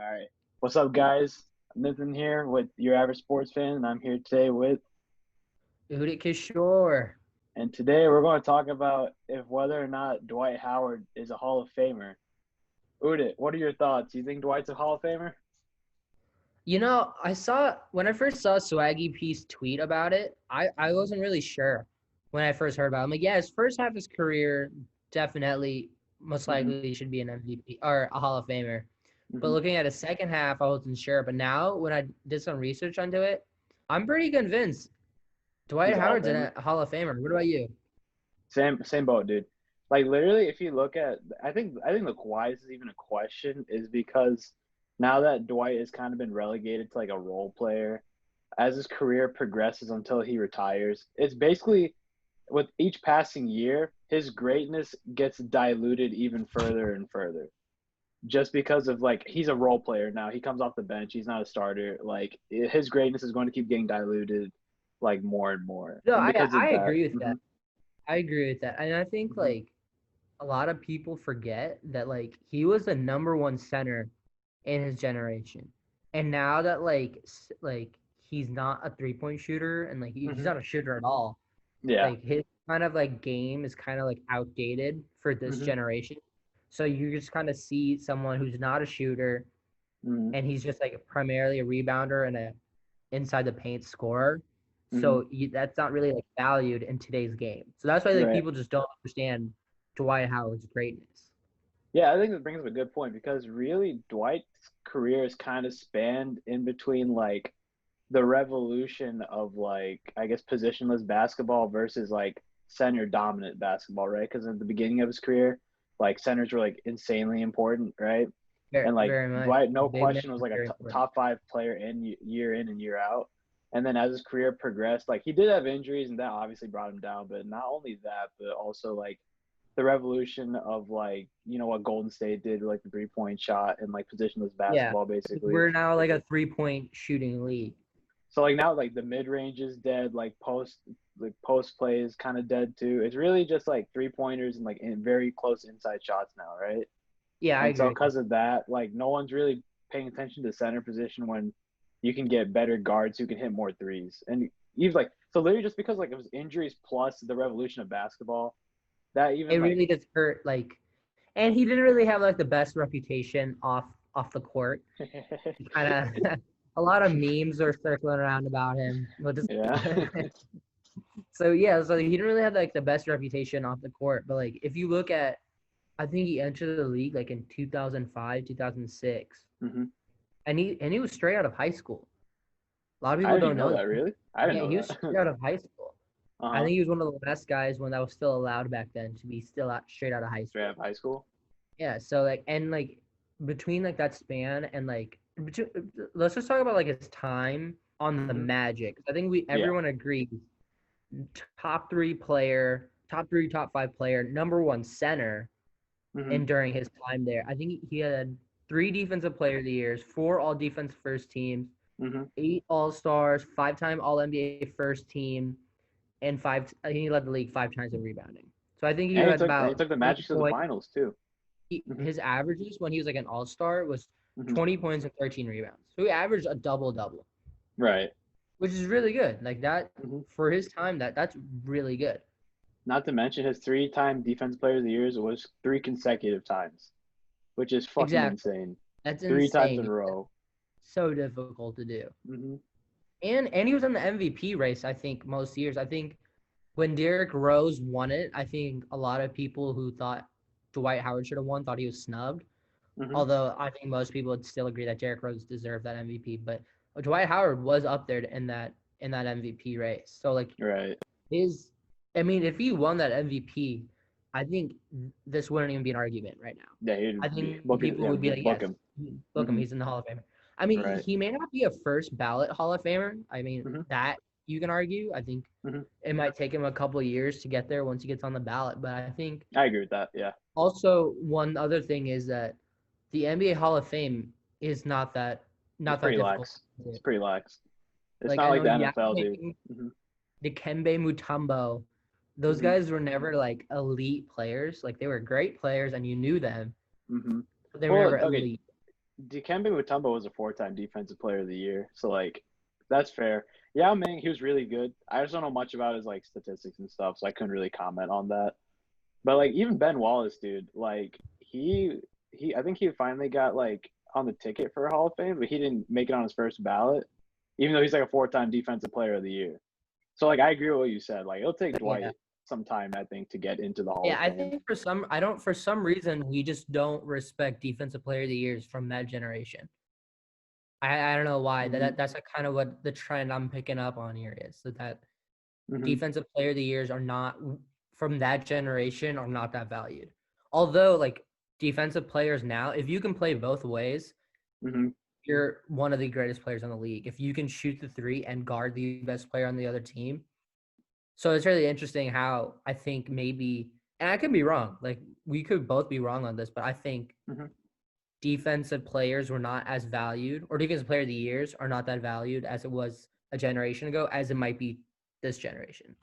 All right. What's up, guys? Nathan here with Your Average Sports Fan, and I'm here today with, Udit Kishore. and today we're going to talk about if whether or not Dwight Howard is a Hall of Famer. Udit, what are your thoughts? You think Dwight's a Hall of Famer? I saw when I first saw Swaggy P's tweet about it, I wasn't really sure when I first heard about it. I'm like, yeah, his first half of his career definitely most hmm likely should be an MVP or a Hall of Famer. But hmm looking at his second half, I wasn't sure. But now when I did some research onto it, I'm pretty convinced Dwight He's a Hall of Howard's Famer. a Hall of Famer. What about you? Same boat, dude. Like literally, if you look at, I think the why this is even a question is because now that Dwight has kind of been relegated to like a role player, as his career progresses until he retires, it's basically with each passing year, his greatness gets diluted even further and further. Just because of like he's a role player now, he comes off the bench, he's not a starter. Like his greatness is going to keep getting diluted, like more and more. No, And I because of I that, agree with that. I agree with that. And I think hmm like a lot of people forget that like he was the number one center in his generation. And now that like he's not a 3-point shooter and like he's hmm not a shooter at all. yeah, Like his kind of like game is kind of like outdated for this hmm generation. So you just kind of see someone who's not a shooter hmm and he's just like primarily a rebounder and a inside the paint scorer. hmm That's not really like valued in today's game. So that's why like right. people just don't understand Dwight Howard's greatness. Yeah, I think that brings up a good point because really Dwight's career is kind of spanned in between like the revolution of like I guess positionless basketball versus like center dominant basketball, right? Because at the beginning of his career, like centers were like insanely important, right? Very, And like very much. Dwight, no Big man question, was is like a very important. top five player year in and year out. And then as his career progressed, like he did have injuries, and that obviously brought him down. But not only that, but also like the revolution of like what Golden State did, like the 3 point shot and like positionless Yeah. basketball, basically. We're now like a 3-point shooting league. So like now like the mid range is dead, like post play is kind of dead too. It's really just like 3 pointers and like in very close inside shots now, right? Yeah, I And so agree with that. because of that, like no one's really paying attention to center position when you can get better guards who can hit more threes. And he's like so literally just because like it was injuries plus the revolution of basketball, that It even like really just hurt like and he didn't really have like the best reputation off the court. He kind of a lot of memes are circling around about him. But just yeah. so yeah, so he didn't really have like the best reputation off the court. But like if you look at I think he entered the league like in 2005, 2006. hmm And he was straight out of high school. A lot of I people didn't don't even know know that that. really. I didn't Yeah, he know was that. straight out of high school. I uh-huh. think he was one of the last guys when that was still allowed back then to be still out straight out of high Straight out school. of high school. Yeah, so like and like between like that span and like let's just talk about like his time on the hmm Magic. I think we Yeah. everyone agrees top three player, top three, top five player, number one center, hmm and during his time there, I think he had three defensive player of the years, four all defense first teams, hmm eight all stars, 5-time all NBA first team, and five. I think he led the league 5 times in rebounding. So I think he had And he about took the 20 Magic to the points. finals too. hmm His averages when he was like an all star was hmm 20 points and 13 rebounds. So he averaged a double double, Right. which is really good. Like that hmm for his time. That's really good. Not to mention his three-time Defense Player of the Year was three consecutive times, which is fucking Exactly. insane. That's 3 times in insane. a row. So difficult to do. hmm And he was in the MVP race. I think most years. I think when Derrick Rose won it, I think a lot of people who thought Dwight Howard should have won thought he was snubbed. hmm Although I think most people would still agree that Derrick Rose deserved that MVP, but Dwight Howard was up there in that MVP race. So like Right. his, I mean, if he won that MVP, I think this wouldn't even be an argument right now. Yeah, I he'd be think book it. people Yeah, would be like, book yes, him. look him, hmm he's in the Hall of Fame. I mean, Right. he may not be a first ballot Hall of Famer. I mean, hmm that you can argue. I think hmm it might take him a couple of years to get there once he gets on the ballot. But I think I agree with that. Yeah. also one other thing is that the NBA Hall of Fame is It's not that pretty difficult lax. to do. It's pretty lax. It's Like not I like know the Yao NFL, dude. Ming, hmm Dikembe Mutombo, those hmm guys were never like elite players. Like they were great players and you knew them, hmm but they were Well, never okay. elite. Dikembe Mutombo was a 4-time Defensive Player of the Year, so like that's fair. Yao Ming, he was really good. I just don't know much about his like statistics and stuff, so I couldn't really comment on that. But like even Ben Wallace, dude, like he I think he finally got like on the ticket for Hall of Fame, but he didn't make it on his first ballot, even though he's like a 4-time Defensive Player of the Year. So like I agree with what you said. Like it'll take Yeah. Dwight some time, I think, to get into the Hall Yeah, of I Fame. think for some reason we just don't respect defensive player of the years from that generation. I don't know why. That's like kind of what the trend I'm picking up on here is that defensive player of the years are not from that generation are not that valued. Although like defensive players now, if you can play both ways, you're one of the greatest players in the league. If you can shoot the three and guard the best player on the other team. So it's really interesting how I think maybe, and I could be wrong, like we could both be wrong on this, but I think defensive players were not as valued, or defensive player of the years are not that valued as it was a generation ago, as it might be this generation.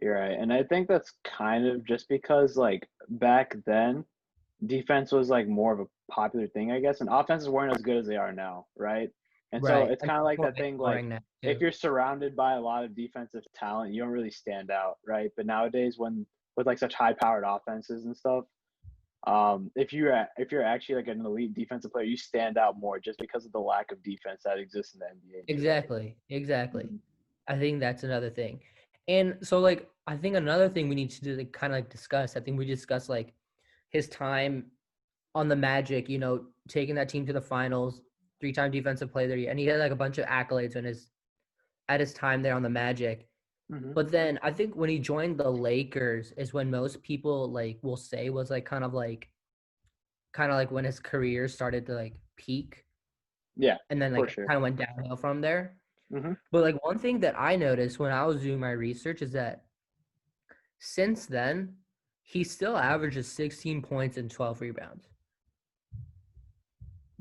You're right. And I think that's kind of just because like back then defense was like more of a popular thing, I guess, and offenses weren't as good as they are now, right? And so Right. it's kind of like that thing like Now, if you're surrounded by a lot of defensive talent, you don't really stand out, right? But nowadays when with like such high powered offenses and stuff, if you're actually like an elite defensive player, you stand out more just because of the lack of defense that exists in the NBA. Exactly. I think that's another thing. And so like I think another thing we need to do, like, kind of like discuss, I think we discussed like his time on the Magic, you know, taking that team to the finals, 3-time defensive player of the year, and he had like a bunch of accolades at his time there on the Magic. But then I think when he joined the Lakers is when most people like will say was like kind of like when his career started to like peak. Yeah. And then like sure. kind of went downhill from there. But like one thing that I noticed when I was doing my research is that since then he still averages 16 points and 12 rebounds.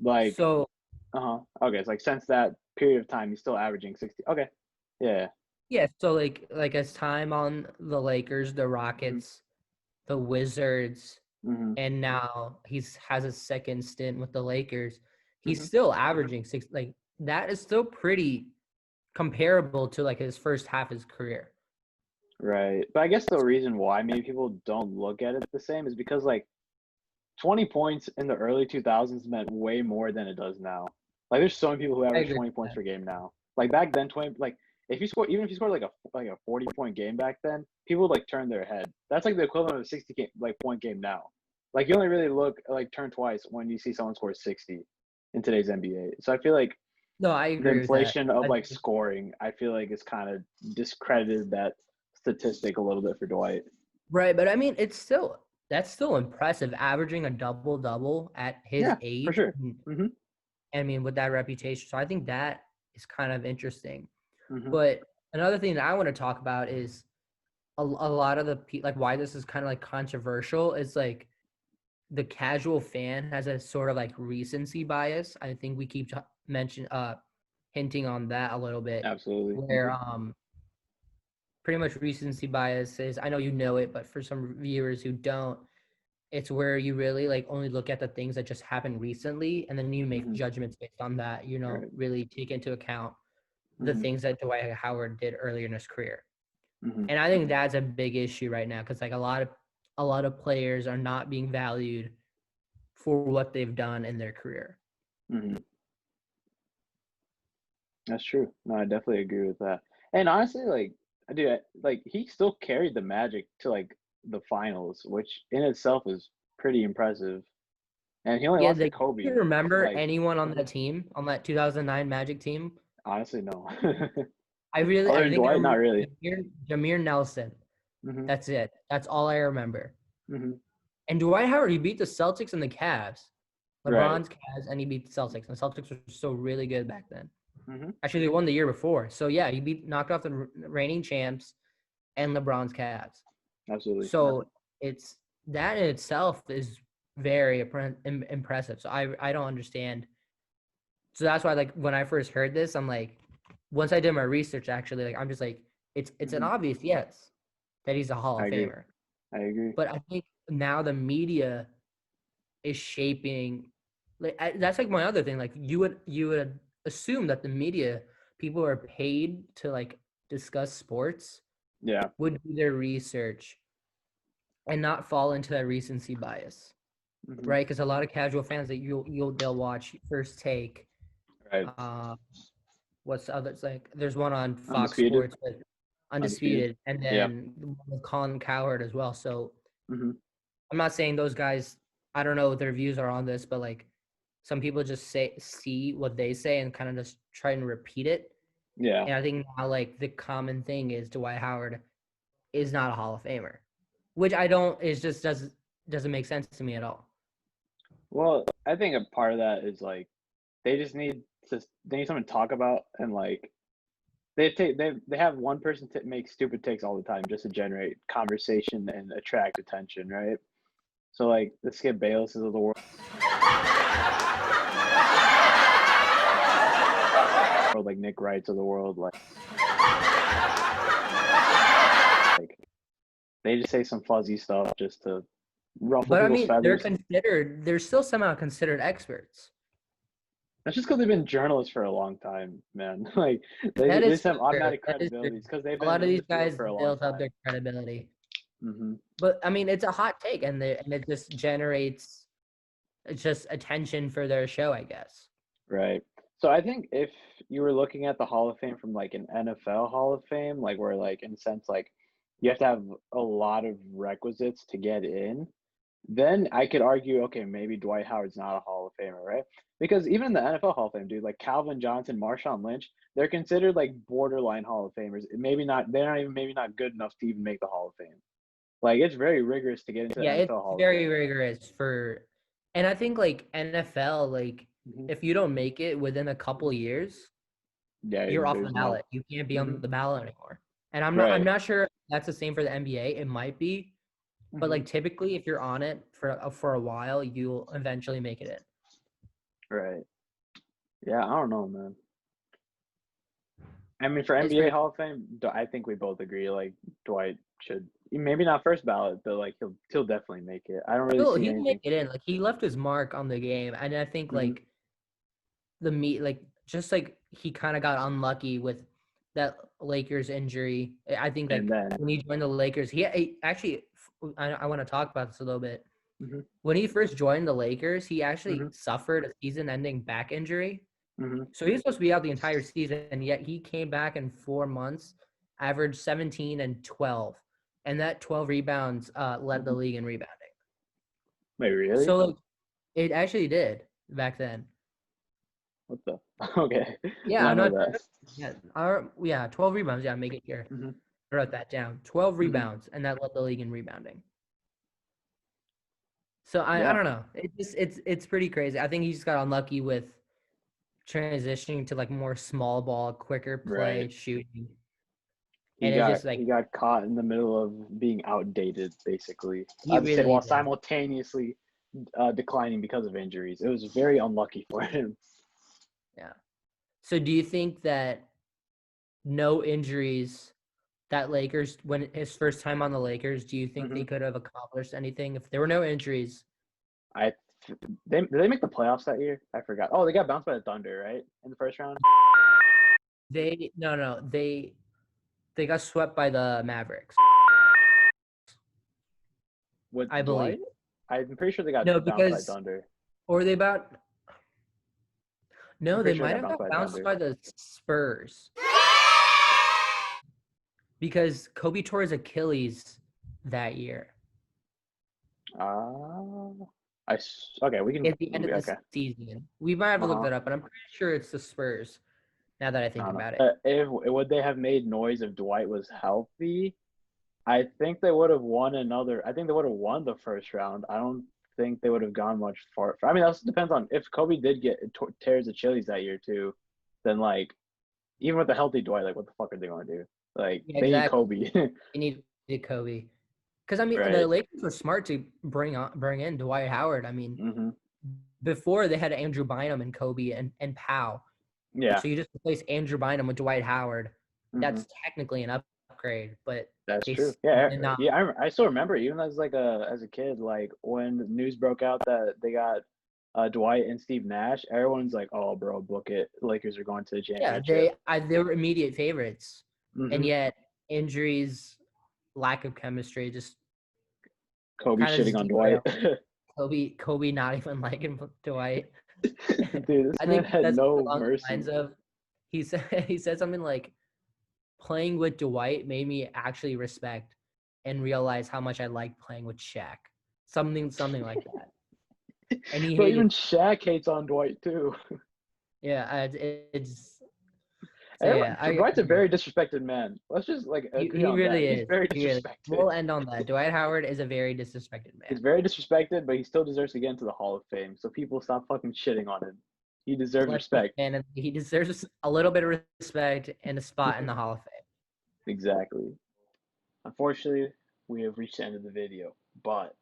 Like so okay, it's like since that period of time he's still averaging 60. Okay. Yeah. Yeah, so like his time on the Lakers, the Rockets, the Wizards, and now has a second stint with the Lakers. He's still averaging six. Like that is still pretty comparable to like his first half of his career. Right. But I guess the reason why maybe people don't look at it the same is because like 20 points in the early 2000s meant way more than it does now. Like there's so many people who average 20 points per game now. Like back then 20 like if you score even if you scored like a 40-point game back then, people would like turn their head. That's like the equivalent of a 60 point game now. Like you only really turn twice when you see someone score 60 in today's NBA. So I feel like No, I agree. The inflation of like scoring, I feel like it's kind of discredited that statistic a little bit for Dwight. Right, but I mean that's still impressive, averaging a double-double at his age. For sure. I mean, with that reputation. So I think that is kind of interesting. But another thing that I want to talk about is a lot of like why this is kind of like controversial is like the casual fan has a sort of like recency bias. I think we keep hinting on that a little bit. Absolutely. Where pretty much recency bias is, I know you know it, but for some viewers who don't, it's where you really like only look at the things that just happened recently, and then you make judgments based on that. You know, really take into account the things that Dwight Howard did earlier in his career. And I think that's a big issue right now because like a lot of players are not being valued for what they've done in their career. That's true. No, I definitely agree with that. And honestly, like, dude, like he still carried the Magic to like the finals, which in itself is pretty impressive. And he only lost to Kobe. Do you remember anyone on that team, on that 2009 Magic team? Honestly, no. I think Dwight, not really. Jameer Nelson. That's it. That's all I remember. And Dwight Howard, he beat the Celtics and the Cavs. LeBron's Cavs, and he beat the Celtics. And the Celtics were so really good back then. Actually, they won the year before. So, yeah, he knocked off the reigning champs and LeBron's Cavs. Absolutely. So, it's that in itself is very impressive. So, I don't understand. So, that's why, like, when I first heard this, I'm like, once I did my research, actually, like, I'm just like, it's an obvious yes that he's a Hall of Famer. I agree. But I think now the media is shaping That's like my other thing. Like you would assume that the media people who are paid to like discuss sports Yeah. would do their research and not fall into that recency bias, Hmm. right? Because a lot of casual fans that they'll watch First Take. Right. What's the other? It's like there's one on Fox Undisputed. Sports with Undisputed. Undisputed, and Yeah. then the one with Colin Cowherd as well. So Hmm. I'm not saying those guys. I don't know what their views are on this, but like some people just see what they say and kind of just try and repeat it. Yeah. And I think now like the common thing is Dwight Howard is not a Hall of Famer, which I don't is just doesn't make sense to me at all. Well, I think a part of that is like they just need they need something to talk about, and like they have one person make stupid takes all the time just to generate conversation and attract attention, right? So like the Skip Baylesses of the world, like Nick Wrights of the world, like they just say some fuzzy stuff just to ruffle But I people's mean, feathers. they're still somehow considered experts. That's just because they've been journalists for a long time, man. Like they That is just have true. automatic That is true. credibilities because they've A been lot of in these the field guys for a long built up time. their credibility. Hmm. But I mean, it's a hot take, and it just generates just attention for their show, I guess. Right. So I think if you were looking at the Hall of Fame from like an NFL Hall of Fame, like where like in a sense like you have to have a lot of requisites to get in, then I could argue, okay, maybe Dwight Howard's not a Hall of Famer, right? Because even in the NFL Hall of Fame, dude, like Calvin Johnson, Marshawn Lynch, they're considered like borderline Hall of Famers. Maybe not, they're not even maybe not good enough to even make the Hall of Fame. Like it's very rigorous to get into the Yeah, it's NFL Hall of very Fame. rigorous and I think like NFL, like Hmm. if you don't make it within a couple years, Yeah, you're off the there's no. ballot. You can't be Hmm. on the ballot anymore. And I'm Right. not sure if that's the same for the NBA. It might be, but Hmm. like typically, if you're on it for a while, you'll eventually make it in. Right. Yeah, I don't know, man. I mean, for It's NBA pretty. Hall of Fame, I think we both agree. Like Dwight should, maybe not first ballot, but like he'll definitely make it. I don't really see He'll make anything. it in. Like he left his mark on the game, and I think Hmm. like like just like he kind of got unlucky with that Lakers injury. I think And like then, when he joined the Lakers, he actually I want to talk about this a little bit. hmm, When he first joined the Lakers, he actually hmm, suffered a season-ending back injury. hmm, So he was supposed to be out the entire season, and yet he came back in 4 months, averaged 17 and 12, and that 12 rebounds led the hmm. league in rebounding. Wait, really? So like it actually did back then. What the? Okay, did Yeah, not I'm know not. that. Yeah, 12 rebounds. Yeah, make it here. Hmm. I wrote that down. 12 Hmm. rebounds, and that led the league in rebounding. So I Yeah, don't know. It's pretty crazy. I think he just got unlucky with transitioning to like more small ball, quicker play, right. shooting, He and it's got just like he got caught in the middle of being outdated, basically. he I'd say really while did. simultaneously declining because of injuries. It was very unlucky for him. Yeah. So do you think that no injuries that Lakers when his first time on the Lakers, do you think Hmm. they could have accomplished anything if there were no injuries? I did they make the playoffs that year? I forgot. Oh, they got bounced by the Thunder, right? In the first round. They no, they got swept by the Mavericks, With I believe. Dwight? I'm pretty sure they got No, bounced by because Thunder. or they about I'm no, they pretty sure they might got have bounced got by bounced Thunder. by the Spurs because Kobe tore his Achilles that year Uh, okay. We can. at the end of the Okay. season. We might have to look Uh-huh. that up, but I'm pretty sure it's the Spurs. Now that I I think don't know. about it, If would they have made noise if Dwight was healthy? I think they would have won another. I think they would have won the first round. I don't think they would have gone much far. I mean, that also depends on if Kobe did get tears Achilles that year too. Then like, even with the healthy Dwight, like, what the fuck are they gonna do? Like, yeah, they need exactly. Kobe, They needed Kobe because I mean the right? Lakers were smart to bring in Dwight Howard. I mean Hmm. before they had Andrew Bynum and Kobe and Powell. Yeah. So you just replace Andrew Bynum with Dwight Howard. Hmm. That's technically an upgrade, but That's they true. still Yeah, did not. yeah. I still remember even as like a kid, like when the news broke out that they got Dwight and Steve Nash, everyone's like, "Oh, bro, book it. Lakers are going to the Yeah, championship." they were immediate favorites, and Hmm. yet injuries, lack of chemistry, just Kobe kind of shitting just on Dwight. derailed. Kobe not even liking Dwight. Dude, this I man think had that's no along the mercy. lines of he said something like playing with Dwight made me actually respect and realize how much I like playing with Shaq. Something like that. And he But even hated. Shaq hates on Dwight too. Yeah, it's so Everyone, yeah, I Dwight's a agree. very disrespected man. Let's just like agree He on that. really He's is. very He really. disrespected. We'll end on that. Dwight Howard is a very disrespected He's man. very disrespected, but he still deserves to get into the Hall of Fame. So people stop fucking shitting on him. He deserves Let's be respect. fan of, he deserves a little bit of respect and a spot in the Hall of Fame. Exactly. Unfortunately, we have reached the end of the video. But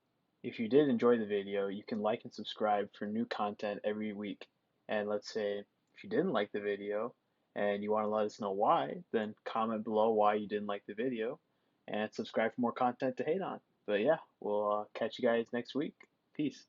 if you did enjoy the video, you can like and subscribe for new content every week. And let's say if you didn't like the video and you want to let us know why, then comment below why you didn't like the video and subscribe for more content to hate on. But yeah, we'll catch you guys next week. Peace.